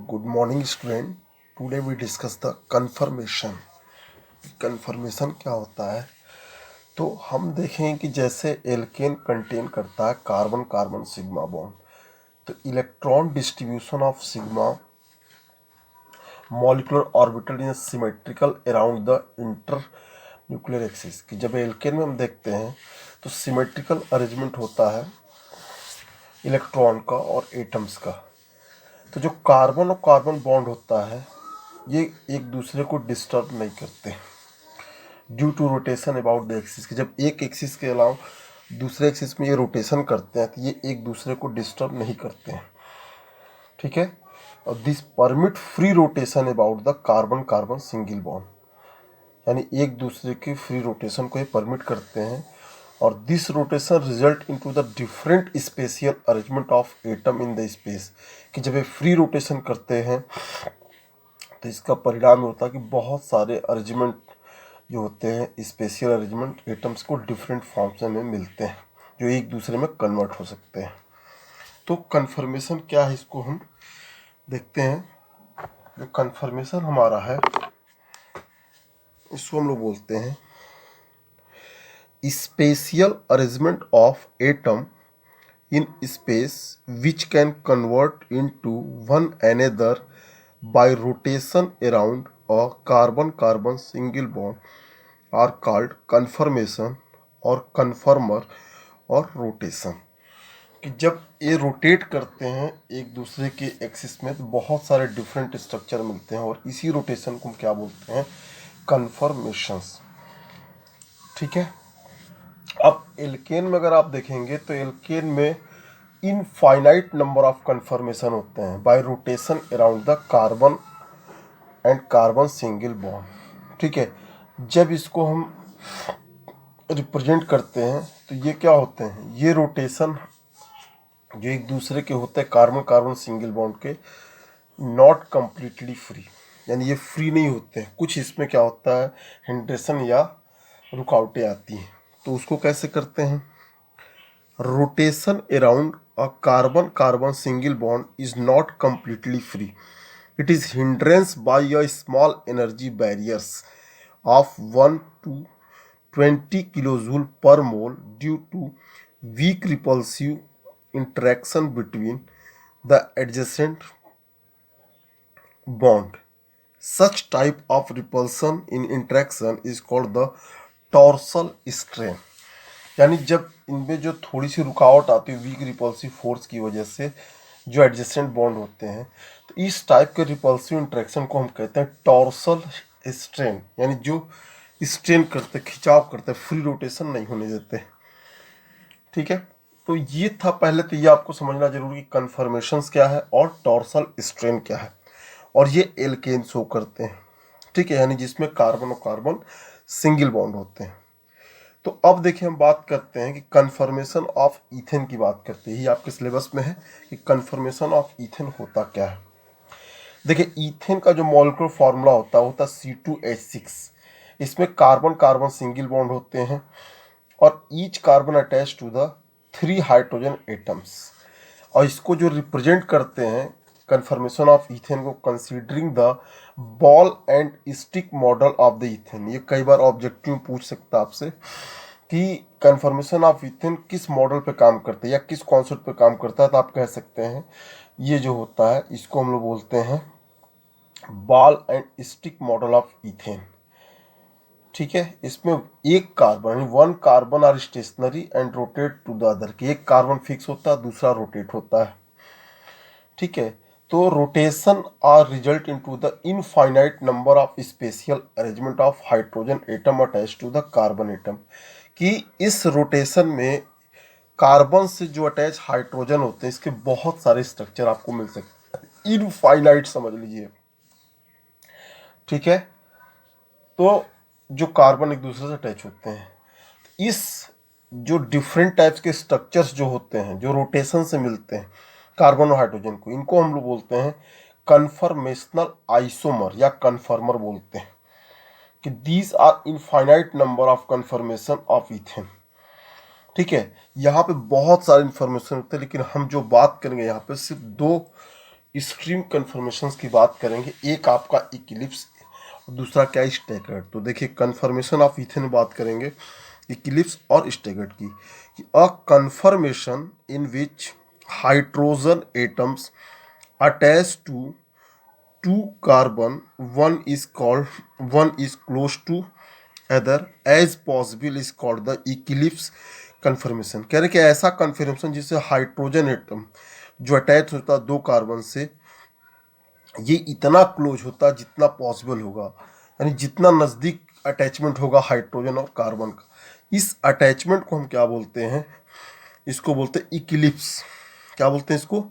Good morning, student. Today we discuss the conformation. Conformation क्या होता है? तो हम देखें कि जैसे एल्केन कंटेन करता है कार्बन कार्बन सिग्मा बॉन्ड, तो electron distribution of sigma molecular orbital in symmetrical around the inter nuclear axis. कि जब एल्केन में हम देखते हैं तो सिमेट्रिकल अरेंजमेंट होता है इलेक्ट्रॉन का और एटम्स का। तो जो कार्बन और कार्बन बॉन्ड होता है ये एक दूसरे को डिस्टर्ब नहीं करते due to rotation about the axis. कि जब एक एक्सिस के अलावा दूसरे एक्सिस में ये रोटेशन करते हैं तो ये एक दूसरे को डिस्टर्ब नहीं करते हैं, ठीक है। और this permit free rotation about the carbon carbon single bond, यानी एक दूसरे की फ्री रोटेशन को ये परमिट करते हैं। और this rotation result into the different special arrangement of atom in the space. कि जब ये फ्री रोटेशन करते हैं तो इसका परिणाम होता है कि बहुत सारे अरेंजमेंट जो होते हैं स्पेशियल अरेंजमेंट एटम्स को डिफरेंट फॉर्म्स में मिलते हैं जो एक दूसरे में कन्वर्ट हो सकते हैं। तो कन्फर्मेशन क्या है इसको हम देखते हैं। जो कन्फर्मेशन हमारा है इसको हम लोग बोलते हैं special arrangement of atom in space which can convert into one another by rotation around a carbon-carbon single bond are called conformation और conformer और rotation। कि जब ये रोटेट करते हैं एक दूसरे के एक्सिस में तो बहुत सारे डिफरेंट स्ट्रक्चर मिलते हैं और इसी रोटेशन को हम क्या बोलते हैं, कन्फर्मेशंस, ठीक है। अब एल्केन में अगर आप देखेंगे तो एल्केन में इनफाइनाइट नंबर ऑफ कन्फर्मेशन होते हैं bye rotation around the carbon and carbon single bond, ठीक है। जब इसको हम रिप्रेजेंट करते हैं तो ये क्या होते हैं, ये रोटेशन जो एक दूसरे के होते हैं कार्बन कार्बन सिंगल बॉन्ड के नॉट कम्प्लीटली फ्री, यानी ये फ्री नहीं होते हैं। कुछ इसमें क्या होता है हिंड्रेशन या रुकावटें आती हैं, तो उसको कैसे करते हैं, rotation around a carbon-carbon single bond is not completely free. It is hindrance by a small energy barriers of 1 to 20 kilojoule per mole due to weak repulsive interaction between the adjacent bond. Such type of repulsion in interaction is called the torsal strain। यानी जब इनमें जो थोड़ी सी रुकावट आती है week repulsive force की वजह से जो एडजेसेंट बॉन्ड होते हैं, तो इस टाइप के रिपल्सिव इंट्रैक्शन को हम कहते हैं टॉर्सल स्ट्रेन, यानी जो स्ट्रेन करते खिंचाव करते फ्री रोटेशन नहीं होने देते, ठीक है। तो ये था पहले, तो ये आपको समझना जरूरी कि कन्फर्मेशंस क्या है और टॉर्सल स्ट्रेन क्या है। और ये एल्केन शो करते हैं, ठीक है, यानी जिसमें कार्बन और कार्बन सिंगल बॉन्ड होते हैं। तो अब देखिए हम बात करते हैं कि कन्फर्मेशन ऑफ ईथेन की बात करते हैं, ये आपके सिलेबस में है कि कन्फर्मेशन ऑफ ईथेन होता क्या है। देखिए ईथेन का जो मॉलिक्यूलर फॉर्मूला होता है C2H6। इसमें कार्बन कार्बन सिंगल बॉन्ड होते हैं और each carbon attach to the 3 hydrogen atoms. और इसको जो रिप्रेजेंट करते हैं कन्फर्मेशन ऑफ ईथेन को considering the ball and stick model of the ethane. ये कई बार ऑब्जेक्टिव पूछ सकता है आपसे कि कन्फर्मेशन ऑफ ईथेन किस मॉडल पे काम करता है या किस कॉन्सेप्ट पे काम करता है, तो आप कह सकते हैं ये जो होता है इसको हम लोग बोलते हैं ball and stick model of ethane, ठीक है। इसमें एक carbon one carbon are stationary and rotate to the other, कि एक कार्बन फिक्स होता है दूसरा रोटेट होता है, ठीक है। तो rotation are result into the infinite number of spatial arrangement of hydrogen atom attach to the carbon atom. कि इस रोटेशन में कार्बन से जो अटैच हाइड्रोजन होते हैं इसके बहुत सारे स्ट्रक्चर आपको मिल सकते हैं, इनफाइनाइट समझ लीजिए, ठीक है। तो जो कार्बन एक दूसरे से अटैच होते हैं, इस जो डिफरेंट टाइप्स के स्ट्रक्चर्स जो होते हैं जो रोटेशन से मिलते हैं कार्बन और हाइड्रोजन को, इनको हम लोग बोलते हैं कन्फर्मेशनल आइसोमर या कन्फर्मर बोलते हैं। कि these are infinite number of conformation of ethane, ठीक है। यहाँ पे बहुत सारे इन्फॉर्मेशन होते हैं लेकिन हम जो बात करेंगे यहाँ पे सिर्फ 2 स्ट्रीम कन्फर्मेशंस की बात करेंगे। एक आपका इक्लिप्स और दूसरा क्या है, स्टैगर्ड। तो देखिए कन्फर्मेशन ऑफ ईथेन में बात करेंगे इक्लिप्स और स्टैगर्ड की। A conformation in which hydrogen atoms attach to two carbon, one is close to other as possible is called the eclipse conformation. कह रहे कि ऐसा कन्फर्मेशन जिससे हाइड्रोजन एटम जो अटैच होता है दो कार्बन से, ये इतना क्लोज होता है जितना पॉसिबल होगा, यानी जितना नज़दीक अटैचमेंट होगा हाइड्रोजन और कार्बन का। इस अटैचमेंट को हम क्या बोलते हैं, इसको बोलते हैं इक्लिप्स। क्या बोलते हैं इसको,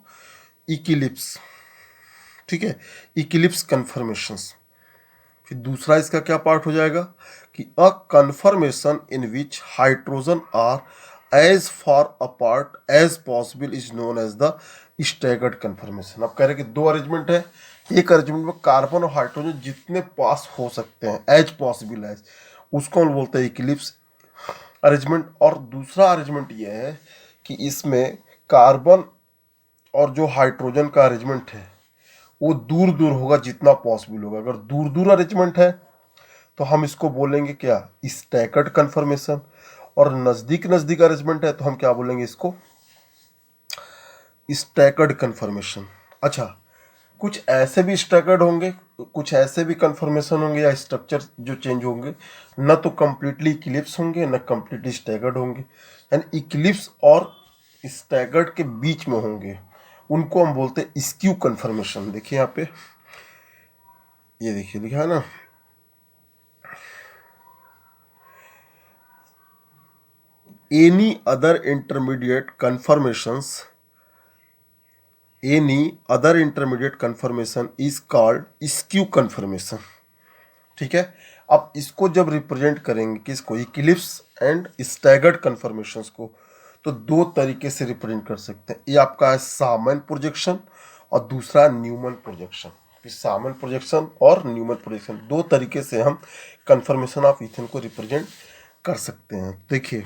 इक्लिप्स। ठीक है, इक्लिप्स कन्फर्मेशंस। फिर दूसरा इसका क्या पार्ट हो जाएगा कि a conformation in which hydrogen are as far apart as possible is known as the staggered conformation. अब कह रहे कि दो अरेंजमेंट है, एक अरेंजमेंट में कार्बन और हाइड्रोजन जितने पास हो सकते हैं एज पॉसिबल एज, उसको हम बोलते हैं इक्लिप्स अरेंजमेंट। और दूसरा अरेंजमेंट ये है कि इसमें कार्बन और जो हाइड्रोजन का अरेंजमेंट है वो दूर दूर होगा जितना पॉसिबल होगा। अगर दूर दूर अरेंजमेंट है तो हम इसको बोलेंगे क्या, स्टैगर्ड कन्फर्मेशन। और नज़दीक नज़दीक अरेंजमेंट है तो हम क्या बोलेंगे इसको, स्टैगर्ड कन्फर्मेशन। अच्छा, कुछ ऐसे भी स्टैगर्ड होंगे, कुछ ऐसे भी कन्फर्मेशन होंगे या स्ट्रक्चर जो चेंज होंगे, न तो कंप्लीटली इक्लिप्स होंगे न कंप्लीटली स्टैगर्ड होंगे, यानी इक्लिप्स और स्टैगर्ड के बीच में होंगे, उनको हम बोलते हैं स्क्यू कन्फर्मेशन। देखिए यहाँ पे, ये देखिए लिखा है ना, any other intermediate conformations, any other intermediate conformation is called skew conformation. ठीक है, अब इसको जब रिप्रेजेंट करेंगे किसको, इक्लिप्स एंड स्टैगर्ड कन्फर्मेशंस को, तो दो तरीके से रिप्रेजेंट कर सकते हैं। ये आपका है सामन प्रोजेक्शन और दूसरा न्यूमन प्रोजेक्शन। सामन प्रोजेक्शन और न्यूमन प्रोजेक्शन, दो तरीके से हम कन्फर्मेशन ऑफ ईथेन को रिप्रेजेंट कर सकते हैं। देखिए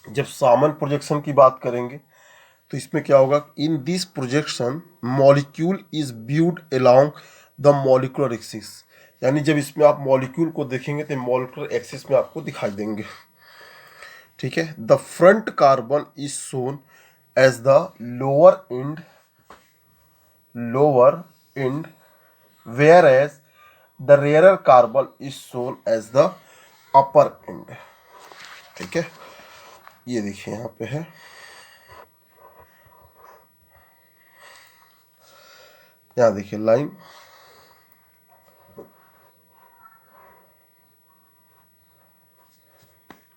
जब सामन प्रोजेक्शन की बात करेंगे तो इसमें क्या होगा, in this projection molecule is viewed along the molecular axis, यानी जब इसमें आप मॉलिक्यूल को देखेंगे तो मॉलिक्यूलर एक्सिस में आपको दिखाई देंगे। ठीक है, the front carbon is shown as the lower end whereas the rear carbon is shown as the upper end. ठीक है, ये देखिए यहाँ पे है, यहाँ देखिए लाइन,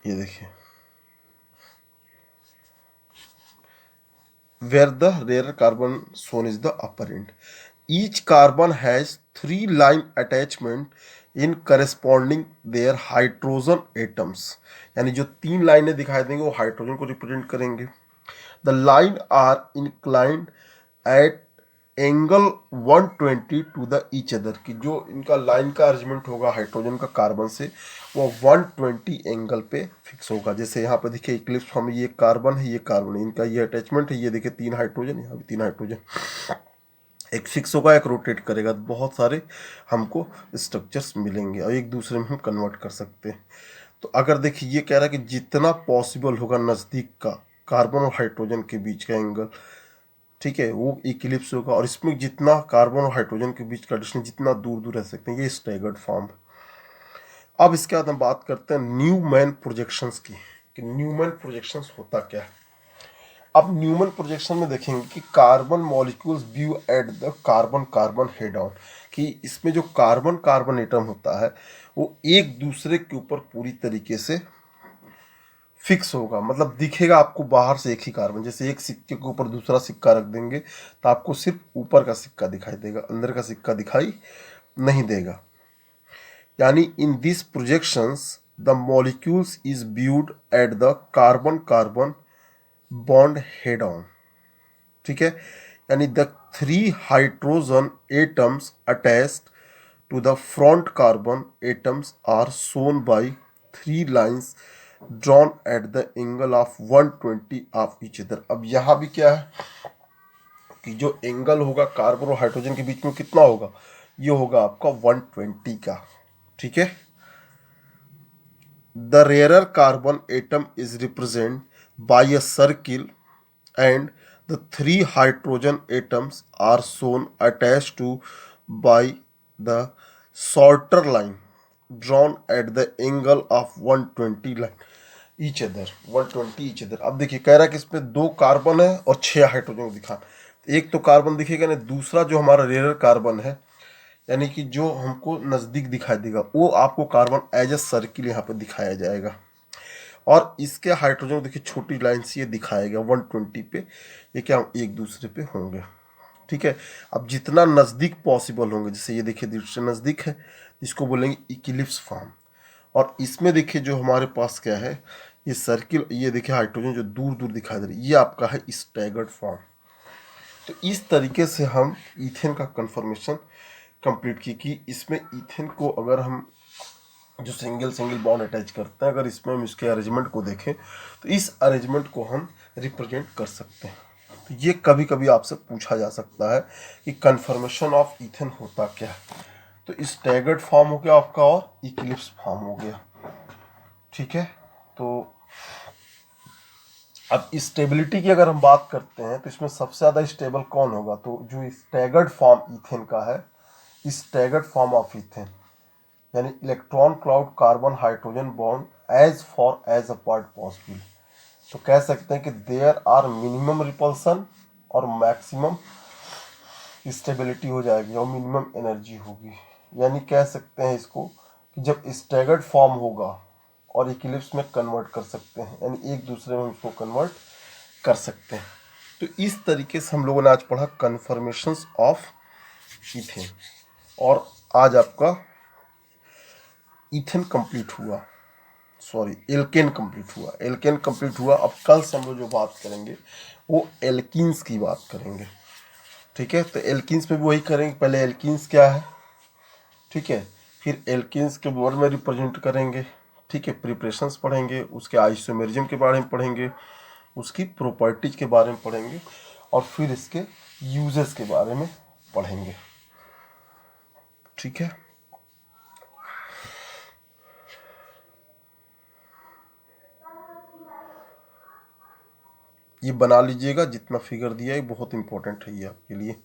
ये देखिए where the rare carbon shown is the upper end. Each carbon has 3 line attachment in corresponding their hydrogen atoms, यानी जो तीन लाइनें दिखाई देंगे वो हाइड्रोजन को रिप्रेजेंट करेंगे। The line are inclined at angle 120 to the each other, की जो इनका लाइन का अरेंजमेंट होगा हाइड्रोजन का कार्बन से वो 120 एंगल पे फिक्स होगा। जैसे यहाँ पे देखिए इक्लिप्स फॉर्म में ये कार्बन है, ये कार्बन है, इनका ये अटैचमेंट है, ये देखिए तीन हाइड्रोजन, यहाँ भी तीन हाइड्रोजन, एक फिक्स होगा एक रोटेट करेगा, तो बहुत सारे हमको स्ट्रक्चर्स मिलेंगे और एक दूसरे में हम कन्वर्ट कर सकते हैं। तो अगर देखिए ये कह रहा है कि जितना पॉसिबल होगा नज़दीक का कार्बन और हाइड्रोजन के बीच का एंगल, ठीक है, वो इक्लिप्स होगा। और इसमें जितना कार्बन और हाइड्रोजन के बीच का डिस्टेंस जितना दूर दूर रह सकते हैं, ये स्टैगर्ड फॉर्म। अब इसके बाद हम बात करते हैं न्यूमैन प्रोजेक्शंस की, कि न्यूमैन प्रोजेक्शंस होता क्या है। अब न्यूमैन प्रोजेक्शन में देखेंगे कि carbon molecules view eight the carbon carbon head on, कि इसमें जो कार्बन कार्बन एटम होता है वो एक दूसरे के ऊपर पूरी तरीके से फिक्स होगा, मतलब दिखेगा आपको बाहर से एक ही कार्बन, जैसे एक सिक्के के ऊपर दूसरा सिक्का रख देंगे तो आपको सिर्फ ऊपर का सिक्का दिखाई देगा, अंदर का सिक्का दिखाई नहीं देगा। यानी in this projections the molecules is viewed at the carbon carbon bond head on. ठीक है, यानी the 3 hydrogen atoms attached to the front carbon atoms are shown by 3 lines drawn at the angle of 120 of each other. अब यहाँ भी क्या है, कि जो एंगल होगा कार्बन और हाइड्रोजन के बीच में कितना होगा, ये होगा आपका 120 का। ठीक है। The rarer carbon atom is represent by a circle and the three hydrogen atoms are shown attached to by the shorter line drawn at the angle of 120 line each other 120 each other। अब देखिए कह रहा है कि इसमें 2 carbon है और 6 hydrogen दिखा, एक तो कार्बन दिखेगा ना, दूसरा जो हमारा रेयर कार्बन है यानी कि जो हमको नज़दीक दिखाई देगा वो आपको कार्बन एज ए सर्किल यहाँ पे दिखाया जाएगा, और इसके हाइड्रोजन देखिए छोटी लाइन से ये दिखाएगा 120 पे, ये क्या एक दूसरे पे होंगे। ठीक है। अब जितना नज़दीक पॉसिबल होंगे, जैसे ये देखिए दूसरे नज़दीक है, इसको बोलेंगे इक्लिप्स फॉर्म। और इसमें देखिए जो हमारे पास क्या है, ये सर्किल, ये देखिए हाइड्रोजन जो दूर दूर दिखाई दे रही है, ये आपका है स्टैगर्ड फॉर्म। तो इस तरीके से हम ईथेन का कन्फर्मेशन कंप्लीट की कि इसमें ईथेन को अगर हम जो सिंगल सिंगल बॉन्ड अटैच करते हैं, अगर इसमें हम इसके अरेंजमेंट को देखें तो इस अरेंजमेंट को हम रिप्रेजेंट कर सकते हैं। तो ये कभी कभी आपसे पूछा जा सकता है कि कन्फर्मेशन ऑफ ईथेन होता क्या है। तो स्टैगर्ड फॉर्म हो गया आपका और इक्लिप्स फॉर्म हो गया। ठीक है। तो अब स्टेबिलिटी की अगर हम बात करते हैं तो इसमें सबसे ज़्यादा स्टेबल कौन होगा, तो जो स्टैगर्ड फॉर्म ईथेन का है, स्टैगर्ड फॉर्म ऑफ ईथेन यानी electron cloud carbon hydrogen bond as far as apart possible. तो कह सकते हैं कि देयर आर मिनिमम रिपल्सन और मैक्सिमम स्टेबिलिटी हो जाएगी और मिनिमम एनर्जी होगी। यानी कह सकते हैं इसको कि जब स्टैगर्ड फॉर्म होगा और इक्लिप्स में कन्वर्ट कर सकते हैं, यानी एक दूसरे में उसको कन्वर्ट कर सकते हैं। तो इस तरीके से हम लोगों ने आज पढ़ा कन्फर्मेशंस ऑफ ईथेन, और आज आपका ईथेन कंप्लीट हुआ, सॉरी एल्केन कंप्लीट हुआ, एल्केन कंप्लीट हुआ। अब कल से हम लोग जो बात करेंगे वो एल्कीन्स की बात करेंगे। ठीक है। तो एल्कीन्स में भी वही करेंगे, पहले एल्कीन्स क्या है, ठीक है, फिर एल्कीन्स के वर्ड में रिप्रेजेंट करेंगे। ठीक है। प्रिपरेशंस पढ़ेंगे, उसके आइसोमेरिज्म के बारे में पढ़ेंगे, उसकी प्रॉपर्टीज के बारे में पढ़ेंगे, और फिर इसके यूजेस के बारे में पढ़ेंगे। ठीक है। ये बना लीजिएगा, जितना फिगर दिया है बहुत इंपॉर्टेंट है ये आपके लिए।